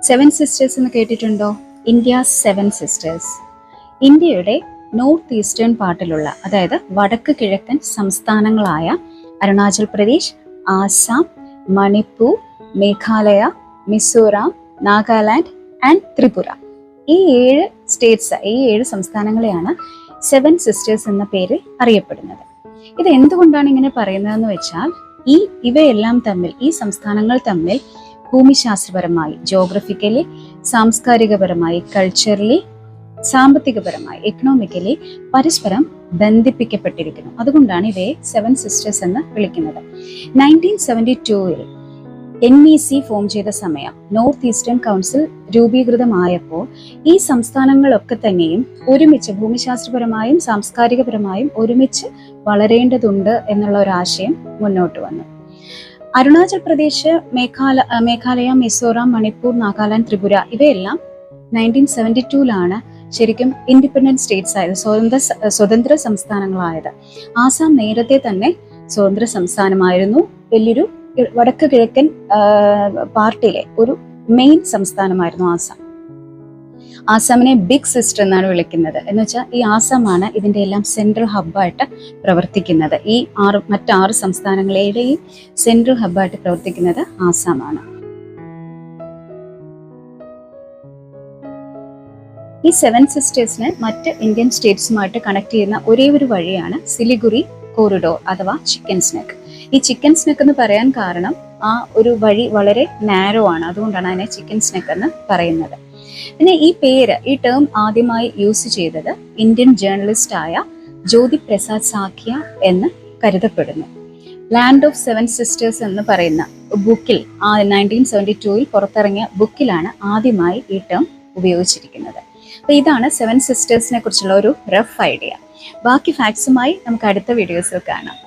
Seven sisters എന്ന് കേട്ടിട്ടുണ്ടോ? India seven sisters. ഇന്ത്യയുടെ നോർത്ത് ഈസ്റ്റേൺ പാർട്ടിലുള്ള, അതായത് വടക്ക് കിഴക്കൻ സംസ്ഥാനങ്ങളായ അരുണാചൽ പ്രദേശ്, ആസാം, മണിപ്പൂർ, മേഘാലയ, മിസോറാം, നാഗാലാൻഡ് ആൻഡ് ത്രിപുര, ഈ 7 സംസ്ഥാനങ്ങളെയാണ് സെവൻ സിസ്റ്റേഴ്സ് എന്ന പേര് അറിയപ്പെടുന്നത്. ഇത് എന്തുകൊണ്ടാണ് ഇങ്ങനെ പറയുന്നതെന്ന് വെച്ചാൽ, ഇവയെല്ലാം തമ്മിൽ, ഈ സംസ്ഥാനങ്ങൾ തമ്മിൽ ഭൂമിശാസ്ത്രപരമായി, ജോഗ്രഫിക്കലി, സാംസ്കാരികപരമായി, കൾച്ചറലി, സാമ്പത്തികപരമായി, എക്കണോമിക്കലി പരസ്പരം ബന്ധിപ്പിക്കപ്പെട്ടിരിക്കുന്നു. അതുകൊണ്ടാണ് ഇവയെ സെവൻ സിസ്റ്റേഴ്സ് എന്ന് വിളിക്കുന്നത്. 1972 NEC ഫോം ചെയ്ത സമയം, നോർത്ത് ഈസ്റ്റേൺ കൗൺസിൽ രൂപീകൃതമായപ്പോൾ ഈ സംസ്ഥാനങ്ങളൊക്കെ തന്നെയും ഒരുമിച്ച് ഭൂമിശാസ്ത്രപരമായും സാംസ്കാരികപരമായും ഒരുമിച്ച് വളരേണ്ടതുണ്ട് എന്നുള്ള ഒരു ആശയം മുന്നോട്ട് വന്നു. അരുണാചൽ പ്രദേശ്, മേഘാലയ, മിസോറാം, മണിപ്പൂർ, നാഗാലാൻഡ്, ത്രിപുര ഇവയെല്ലാം 1972 ശരിക്കും ഇൻഡിപെൻഡന്റ് സ്റ്റേറ്റ്സ് ആയത്, സ്വതന്ത്ര സംസ്ഥാനങ്ങളായത്. ആസാം നേരത്തെ തന്നെ സ്വതന്ത്ര സംസ്ഥാനമായിരുന്നു. വലിയൊരു വടക്ക് കിഴക്കൻ പാർട്ടിയിലെ ഒരു മെയിൻ സംസ്ഥാനമായിരുന്നു ആസാം. ആസാമിനെ ബിഗ് സിസ്റ്റർ എന്നാണ് വിളിക്കുന്നത്. എന്ന് വെച്ചാൽ ഈ ആസാമാണ് ഇതിന്റെ എല്ലാം സെൻട്രൽ ഹബ്ബായിട്ട് പ്രവർത്തിക്കുന്നത്. ഈ മറ്റ് 6 സംസ്ഥാനങ്ങളുടെയും സെൻട്രൽ ഹബ്ബായിട്ട് പ്രവർത്തിക്കുന്നത് ആസാമാണ്. ഈ സെവൻ സിസ്റ്റേഴ്സിനെ മറ്റ് ഇന്ത്യൻ സ്റ്റേറ്റ്സുമായിട്ട് കണക്ട് ചെയ്യുന്ന ഒരേ ഒരു വഴിയാണ് സിലിഗുരി കോറിഡോർ അഥവാ ചിക്കൻ സ്നെക്ക്. ഈ ചിക്കൻ സ്നെക്ക് എന്ന് പറയാൻ കാരണം ആ ഒരു വഴി വളരെ നാരോ ആണ്, അതുകൊണ്ടാണ് അതിനെ ചിക്കൻ സ്നെക്ക് എന്ന് പറയുന്നത്. പിന്നെ ഈ ടേം ആദ്യമായി യൂസ് ചെയ്തത് ഇന്ത്യൻ ജേർണലിസ്റ്റ് ആയ ജ്യോതി പ്രസാദ് സാഖ്യ എന്ന് കരുതപ്പെടുന്നു. ലാൻഡ് ഓഫ് സെവൻ സിസ്റ്റേഴ്സ് എന്ന് പറയുന്ന ബുക്കിൽ 1972 പുറത്തിറങ്ങിയ ബുക്കിലാണ് ആദ്യമായി ഈ ടേം ഉപയോഗിച്ചിരിക്കുന്നത്. അപ്പൊ ഇതാണ് സെവൻ സിസ്റ്റേഴ്സിനെ കുറിച്ചുള്ള ഒരു റഫ് ഐഡിയ. ബാക്കി ഫാക്ട്സുമായി നമുക്ക് അടുത്ത വീഡിയോസിൽ കാണാം.